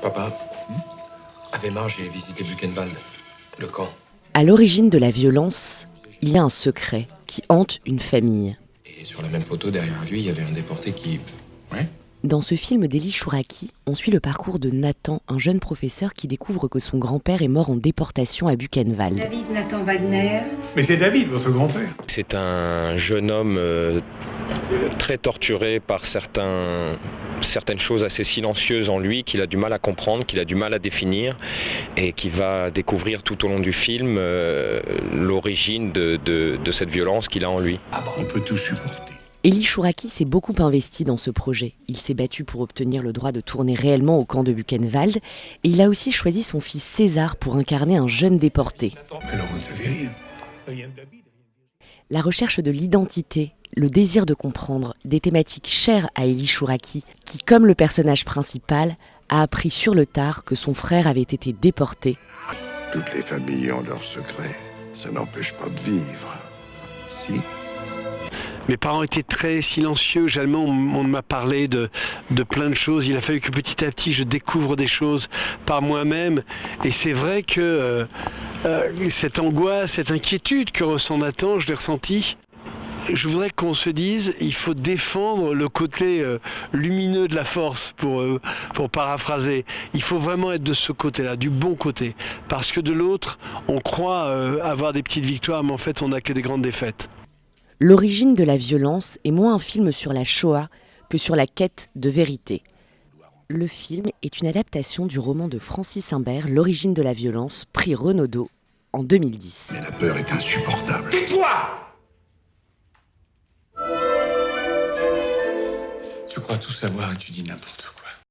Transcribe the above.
Papa, avec Marge, j'ai visité Buchenwald, le camp. À l'origine de la violence, il y a un secret qui hante une famille. Et sur la même photo, derrière lui, il y avait un déporté qui... Ouais. Dans ce film d'Élie Chouraki, on suit le parcours de Nathan, un jeune professeur qui découvre que son grand-père est mort en déportation à Buchenwald. David Nathan Wagner. Mais c'est David, votre grand-père. C'est un jeune homme très torturé par certaines choses assez silencieuses en lui qu'il a du mal à comprendre, qu'il a du mal à définir et qui va découvrir tout au long du film l'origine de cette violence qu'il a en lui. Ah bah on peut tout supporter. Élie Chouraki s'est beaucoup investi dans ce projet. Il s'est battu pour obtenir le droit de tourner réellement au camp de Buchenwald et il a aussi choisi son fils César pour incarner un jeune déporté. Mais alors vous ne savez rien. Rien de David. La recherche de l'identité, le désir de comprendre, des thématiques chères à Élie Chouraki, qui, comme le personnage principal, a appris sur le tard que son frère avait été déporté. Toutes les familles ont leurs secrets. Ça n'empêche pas de vivre. Si. Mes parents étaient très silencieux. Jamais on m'a parlé de plein de choses. Il a fallu que petit à petit je découvre des choses par moi-même. Et c'est vrai que cette angoisse, cette inquiétude que ressent Nathan, je l'ai ressentie. Je voudrais qu'on se dise, il faut défendre le côté lumineux de la force, pour paraphraser. Il faut vraiment être de ce côté-là, du bon côté. Parce que de l'autre, on croit avoir des petites victoires, mais en fait, on n'a que des grandes défaites. L'origine de la violence est moins un film sur la Shoah que sur la quête de vérité. Le film est une adaptation du roman de Francis Imbert, L'origine de la violence, prix Renaudot en 2010. Mais la peur est insupportable. Tais-toi! Tu crois tout savoir et tu dis n'importe quoi.